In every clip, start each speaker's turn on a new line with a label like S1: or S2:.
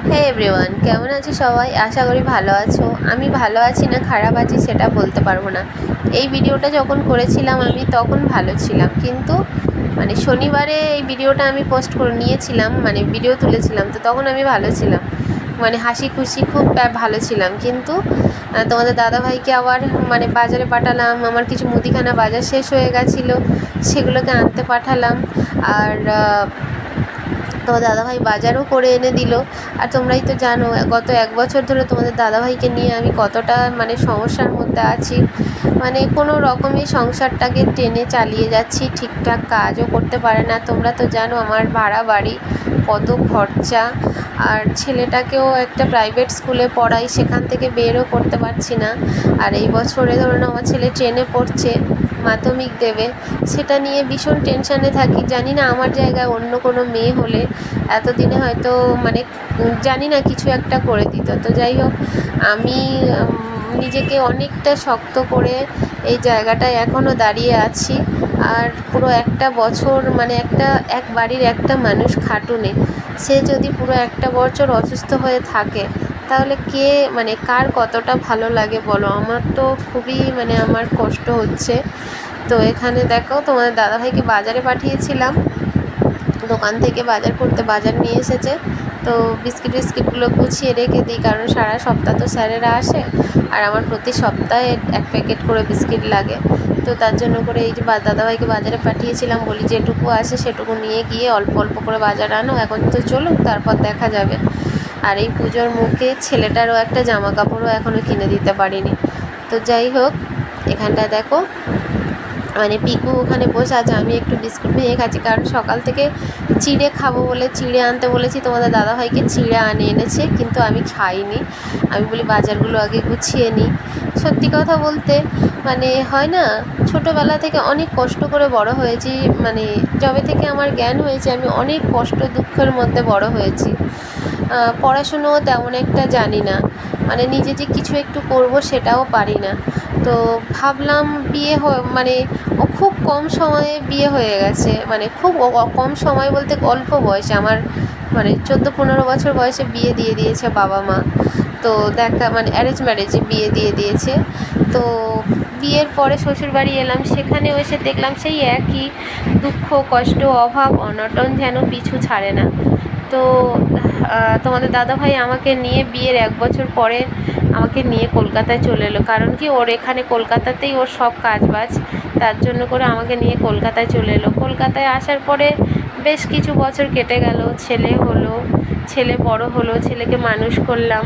S1: হে everyone, কেমন আছো সবাই? আশা করি ভালো আছো। আমি ভালো আছি না খারাপ আছি সেটা বলতে পারবো না। এই ভিডিওটা যখন করেছিলাম আমি তখন ভালো ছিলাম, কিন্তু শনিবারে এই ভিডিওটা আমি পোস্ট করে নিয়েছিলাম, ভিডিও তুলেছিলাম, তো তখন আমি ভালো ছিলাম, হাসি খুশি খুব ভালো ছিলাম। কিন্তু তোমাদের দাদাভাইকে আবার বাজারে পাঠালাম, আমার কিছু মুদিখানা বাজার শেষ হয়ে গেছিলো, সেগুলোকে আনতে পাঠালাম। আর তো দাদাভাই বাজারও করে এনে দিল। আর তোমরাই তো জানো গত 1 বছর ধরে তোমাদের দাদাভাইকে নিয়ে আমি কতটা সমস্যার মধ্যে আছি। কোনো রকমই সংসারটাকে টেনে চালিয়ে যাচ্ছি, ঠিকঠাক কাজও করতে পারে না। তোমরা তো জানো আমার ভাড়া বাড়ি, কত খরচা। আর ছেলেটাকেও একটা প্রাইভেট স্কুলে পড়াই, সেখান থেকে বেরও করতে পারছি না। আর এই বছরে ধরুন আমার ছেলে ট্রেনে পড়ছে, মাধ্যমিক দেবে, সেটা নিয়ে ভীষণ টেনশানে থাকি। জানি না আমার জায়গায় অন্য কোনো মেয়ে হলে এতদিনে হয়তো জানি না কিছু একটা করে দিত। তো যাই হোক, আমি নিজেকে অনেকটা শক্ত করে এই জায়গাটায় এখনও দাঁড়িয়ে আছি। আর পুরো একটা বছর এক বাড়ির একটা মানুষ খাটুনে, সে যদি পুরো একটা বছর অসুস্থ হয়ে থাকে তাহলে কে কার কতটা ভালো লাগে বলো? আমার তো খুবই আমার কষ্ট হচ্ছে। তো এখানে দেখো তোমাদের দাদাভাইকে বাজারে পাঠিয়েছিলাম, দোকান থেকে বাজার করতে, বাজার নিয়ে এসেছে। তো বিস্কিটগুলো গুছিয়ে রেখে দিই, কারণ সারা সপ্তাহ তো স্যারেরা আসে, আর আমার প্রতি সপ্তাহে 1 প্যাকেট করে বিস্কিট লাগে। তো তার জন্য করে এই যে দাদাভাইকে বাজারে পাঠিয়েছিলাম, বলি যেটুকু আসে সেটুকু নিয়ে গিয়ে অল্প অল্প করে বাজার আনো, এখন তো চলুক, তারপর দেখা যাবে। আর এই পুজোর মুখে ছেলেটারও একটা জামা কাপড়ও এখনও কিনে দিতে পারিনি। তো যাই হোক, এখানটা দেখো পিকু ওখানে বসে আছে, আমি একটু বিস্কুট ভেঙে খাচ্ছি, কারণ সকাল থেকে চিড়ে খাবো বলে চিড়ে আনতে বলেছি তোমাদের দাদাভাইকে, চিড়ে এনেছে, কিন্তু আমি খাইনি। আমি বলি বাজারগুলো আগে গুছিয়ে নিই। সত্যি কথা বলতে হয় না, ছোটোবেলা থেকে অনেক কষ্ট করে বড় হয়েছি, যবে থেকে আমার জ্ঞান হয়েছে আমি অনেক কষ্ট দুঃখের মধ্যে বড় হয়েছি। পড়াশুনোও তেমন একটা জানি না, নিজে যে কিছু একটু করব সেটাও পারি না। তো ভাবলাম বিয়ে ও খুব কম সময়ে বিয়ে হয়ে গেছে, খুব কম সময় বলতে অল্প বয়সে, আমার 14-15 বছর বয়সে বিয়ে দিয়ে দিয়েছে বাবা মা। তো দেখা অ্যারেঞ্জ ম্যারেজে বিয়ে দিয়ে দিয়েছে। তো বিয়ের পরে শ্বশুরবাড়ি এলাম, সেখানেও এসে দেখলাম সেই একই দুঃখ, কষ্ট, অভাব, অনটন যেন পিছু ছাড়ে না। তো তোমাদের দাদাভাই আমাকে নিয়ে বিয়ের 1 বছর পরে আমাকে নিয়ে কলকাতায় চলে এলো, কারণ কি ওর এখানে কলকাতাতেই ওর সব কাজবাজ, তার জন্য করে আমাকে নিয়ে কলকাতায় চলে এলো। কলকাতায় আসার পরে বেশ কিছু বছর কেটে গেল, ছেলে হলো, ছেলে বড় হলো, ছেলেকে মানুষ করলাম।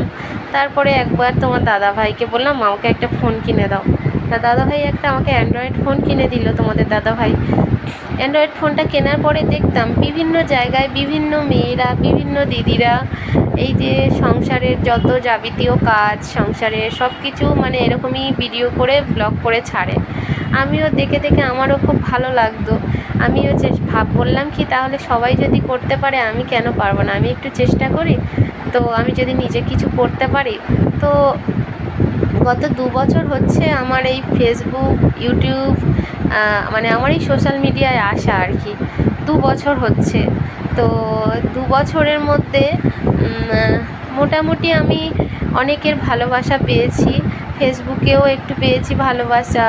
S1: তারপরে একবার তোমার দাদাভাইকে বললাম আমাকে একটা ফোন কিনে দাও। তা দাদাভাই একটা আমাকে অ্যান্ড্রয়েড ফোন কিনে দিল। তোমাদের দাদাভাই অ্যান্ড্রয়েড ফোনটা কেনার পরে দেখতাম বিভিন্ন জায়গায় বিভিন্ন মেয়েরা, বিভিন্ন দিদিরা এই যে সংসারের যত যাবতীয় কাজ, সংসারের সব কিছু এরকমই ভিডিও করে ব্লগ করে ছাড়ে। আমিও দেখে দেখে আমারও খুব ভালো লাগতো। আমিও বললাম কি তাহলে সবাই যদি করতে পারে আমি কেন পারবো না, আমি একটু চেষ্টা করি। তো আমি যদি নিজে কিছু করতে পারি। তো গত 2 বছর হচ্ছে আমার এই ফেসবুক, ইউটিউব, আমার এই সোশ্যাল মিডিয়ায় আসা আর কি 2 বছর হচ্ছে। তো 2 বছরের মধ্যে মোটামুটি আমি অনেকের ভালোবাসা পেয়েছি, ফেসবুকেও একটু পেয়েছি ভালোবাসা,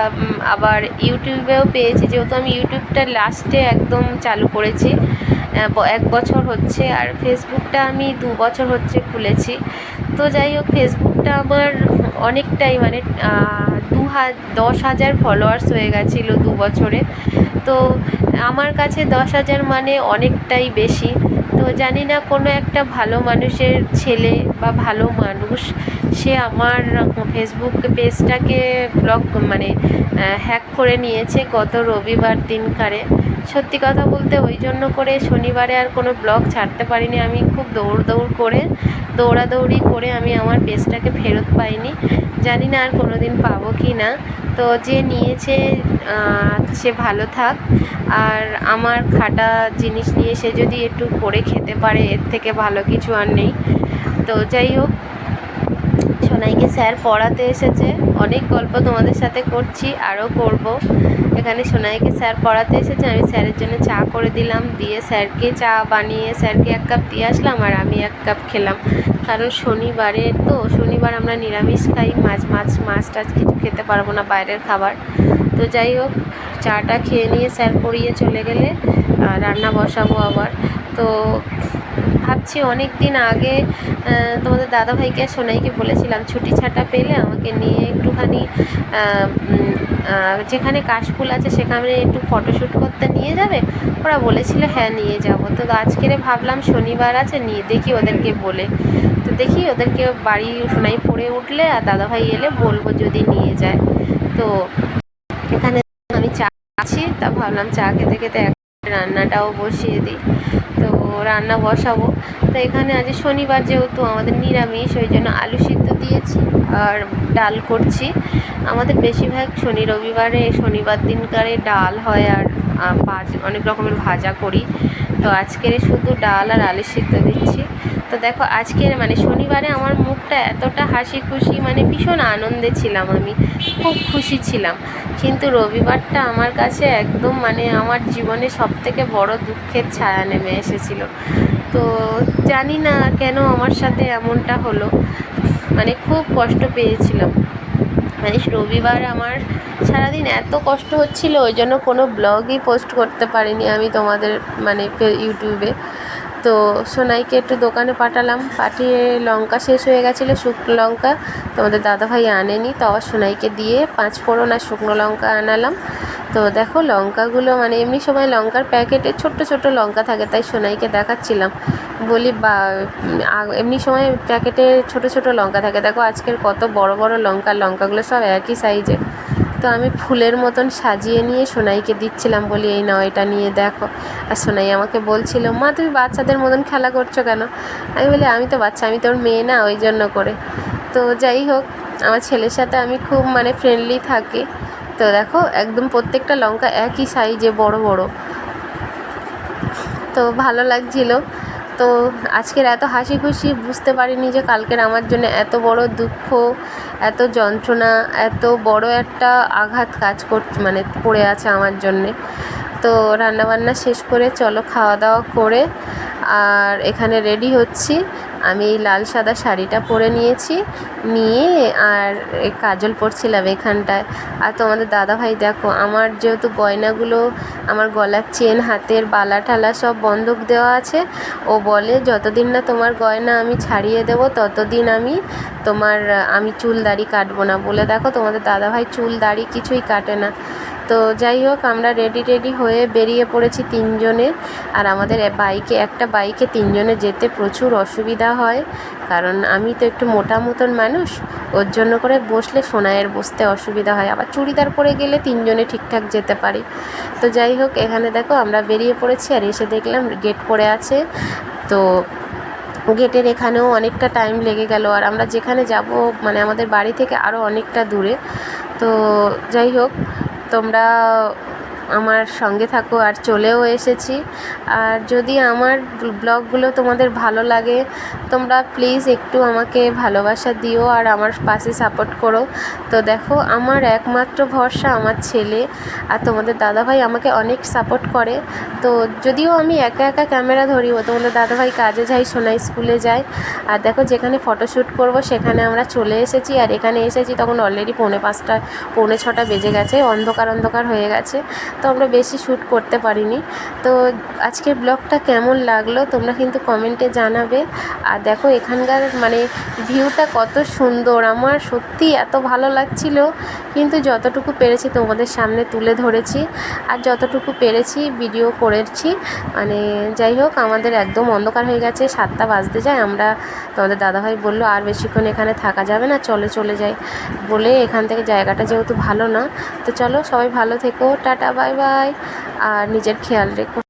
S1: আবার ইউটিউবেও পেয়েছি, যেহেতু আমি ইউটিউবটা লাস্টে একদম চালু করেছি, 1 বছর হচ্ছে। আর ফেসবুকটা আমি 2 বছর হচ্ছে খুলেছি। তো যাই হোক, ফেসবুকটা আমার অনেকটাই 10,000 ফলোয়ার্স হয়ে গেছিলো 2 বছরে। তো আমার কাছে 10,000 অনেকটাই বেশি। তো জানি না কোনো একটা ভালো মানুষের ছেলে বা ভালো মানুষ সে আমার ফেসবুক পেজটাকে ব্লক হ্যাক করে নিয়েছে গত রবিবার দিনকারে। সত্যি কথা বলতে ওই জন্য করে শনিবারে আর কোনো ব্লগ ছাড়তে পারিনি। আমি খুব দৌড়াদৌড়ি করে আমি আমার পেজটাকে ফেরত পাইনি, জানি না আর কোনো দিন পাবো কি না। তো যে নিয়েছে সে ভালো থাক, আর আমার খাটা জিনিস নিয়ে সে যদি একটু করে খেতে পারে, এর থেকে ভালো কিছু আর নেই। তো যাই হোক, সোনাইকে স্যার পড়াতে এসেছে। অনেক গল্প তোমাদের সাথে করছি, আরও করব। এখানে সোনাইকে স্যার পড়াতে এসেছে, আমি স্যারের জন্য চা করে দিলাম, দিয়ে স্যারকে চা বানিয়ে স্যারকে 1 কাপ দিয়ে আসলাম আর আমি 1 কাপ খেলাম। কারণ শনিবার আমরা নিরামিষ খাই, মাছ টাছ কিছু খেতে পারবো না, বাইরের খাবার। তো যাই হোক, চাটা খেয়ে নিয়ে স্যার পড়িয়ে চলে গেলে রান্না বসাবো আবার। তো ভাবছি অনেক দিন আগে তোমাদের দাদাভাইকে আর সোনাইকে বলেছিলাম ছুটি ছাটা পেলে আমাকে নিয়ে একটুখানি যেখানে কাশফুল আছে সেখানে একটু ফটোশ্যুট করতে নিয়ে যাবে। ওরা বলেছিল হ্যাঁ নিয়ে যাব। তো আজকেরে ভাবলাম শনিবার আছে, নিয়ে দেখি ওদেরকে বলে, তো দেখি ওদেরকে বাড়ি সোনাই পড়ে উঠলে আর দাদাভাই এলে বলবো যদি নিয়ে যায়। তো এখানে আমি চা আছি, তা ভাবলাম চা খেতে খেতে রান্নাটাও বসিয়ে দিই। তো রান্না বসাবো। তো এখানে আজ শনিবার যেহেতু আমাদের নিরামিষ, ওই জন্য আলু সিদ্ধ দিয়েছি আর ডাল করছি। আমাদের বেশিরভাগ শনিবার দিনকারে ডাল হয় আর অনেক রকমের ভাজা করি। তো আজকের শুধু ডাল আর আলু সিদ্ধ দিচ্ছি। তো দেখো আজকের শনিবারে আমার মুখটা এতটা হাসি খুশি, ভীষণ আনন্দে ছিলাম, আমি খুব খুশি ছিলাম। কিন্তু রবিবারটা আমার কাছে একদম আমার জীবনে সবথেকে বড় দুঃখের ছায়া নেমে এসেছিলো। তো জানি না কেন আমার সাথে এমনটা হলো, খুব কষ্ট পেয়েছিলাম। রবিবার আমার সারাদিন এত কষ্ট হচ্ছিল, ওই জন্য কোনো ব্লগই পোস্ট করতে পারিনি আমি তোমাদের ইউটিউবে। তো সোনাইকে একটু দোকানে পাঠিয়ে লঙ্কা শেষ হয়ে গেছিলো, শুকনো লঙ্কা তোমাদের দাদাভাই আনেনি, তো আবার সোনাইকে দিয়ে 5 ফোড়ন আর শুকনো লঙ্কা আনালাম। তো দেখো লঙ্কাগুলো এমনি সময় লঙ্কার প্যাকেটে ছোট্ট ছোট্ট লঙ্কা থাকে, তাই সোনাইকে দেখাচ্ছিলাম, বলি বা এমনি সময় প্যাকেটে ছোট ছোট লঙ্কা থাকে, দেখো আজকের কত বড় বড় লঙ্কাগুলো সব একই সাইজের। তো আমি ফুলের মতন সাজিয়ে নিয়ে সোনাইকে দিচ্ছিলাম, বলি এই নাও এটা নিয়ে দেখো। আর সোনাই আমাকে বলছিল, মা তুমি বাচ্চাদের মতন খেলা করছো কেন? আমি বলি আমি তো বাচ্চা, আমি তোর মেয়ে না, ওই জন্য করে। তো যাই হোক, আমার ছেলের সাথে আমি খুব ফ্রেন্ডলি থাকি। তো দেখো একদম প্রত্যেকটা লঙ্কা একই সাইজে বড় বড়, তো ভালো লাগছিল। তো আজকের এত হাসি খুশি বুঝতে পারিনি যে কালকের আমার জন্য এত বড় দুঃখ, এত যন্ত্রণা, এত বড় একটা আঘাত পড়ে আছে আমার জন্যে। তো রান্নাবান্না শেষ করে চলো খাওয়া দাওয়া করে আর এখানে রেডি হচ্ছি। আমি এই লাল সাদা শাড়িটা পরে নিয়েছি, নিয়ে আর কাজল পরছিলাম এখানটায়। আর তোমাদের দাদাভাই দেখো, আমার যেহেতু গয়নাগুলো, আমার গলার চেন, হাতের বালা টালা সব বন্ধক দেওয়া আছে, ও বলে যতদিন না তোমার গয়না আমি ছাড়িয়ে দেবো ততদিন আমি চুল দাড়ি কাটবো না বলে। দেখো তোমাদের দাদাভাই চুল দাড়ি কিছুই কাটে না। তো যাই হোক, আমরা রেডি হয়ে বেরিয়ে পড়েছি 3 জনে। আর আমাদের একটা বাইকে 3 জনে যেতে প্রচুর অসুবিধা হয়, কারণ আমি তো একটু মোটা মতন মানুষ, ওর জন্য করে বসলে সোনাইয়ের বসতে অসুবিধা হয়, আবার চুড়িদার পরে গেলে 3 জনে ঠিকঠাক যেতে পারি। তো যাই হোক, এখানে দেখো আমরা বেরিয়ে পড়েছি আর এসে দেখলাম গেট পড়ে আছে। তো গেটের এখানেও অনেকটা টাইম লেগে গেল, আর আমরা যেখানে যাব আমাদের বাড়ি থেকে আরও অনেকটা দূরে। তো যাই হোক, তোমরা আমার সঙ্গে থাকো, আর চলেও এসেছি। আর যদি আমার ব্লগগুলো তোমাদের ভালো লাগে, তোমরা প্লিজ একটু আমাকে ভালোবাসা দিও আর আমার পাশে সাপোর্ট করো। তো দেখো, আমার একমাত্র ভরসা আমার ছেলে, আর তোমাদের দাদাভাই আমাকে অনেক সাপোর্ট করে। তো যদিও আমি একা একা ক্যামেরা ধরি, ও তোমাদের দাদাভাই কাজে যায়, সোনাই স্কুলে যায়। আর দেখো যেখানে ফটোশ্যুট করব সেখানে আমরা চলে এসেছি, আর এখানে এসেছি তখন অলরেডি 5:45 6:45 বেজে গেছে, অন্ধকার হয়ে গেছে। তো আমরা বেশি শ্যুট করতে পারিনি। তো আজকের ব্লগটা কেমন লাগলো তোমরা কিন্তু কমেন্টে জানাবে। আর দেখো এখানকার ভিউটা কত সুন্দর, আমার সত্যি এত ভালো লাগছিল। কিন্তু যতটুকু পেরেছি তোমাদের সামনে তুলে ধরেছি, আর যতটুকু পেরেছি ভিডিও করেছি। যাই হোক, আমাদের একদম অন্ধকার হয়ে গেছে, 7টা বাজতে যায়। তোমাদের দাদাভাই বললো আর বেশিক্ষণ এখানে থাকা যাবে না, চলে যাই বলে, এখান থেকে জায়গাটা যেহেতু ভালো না। তো চলো, সবাই ভালো থেকো, টাটা বাই বাই, আর নিজের খেয়াল রেখো।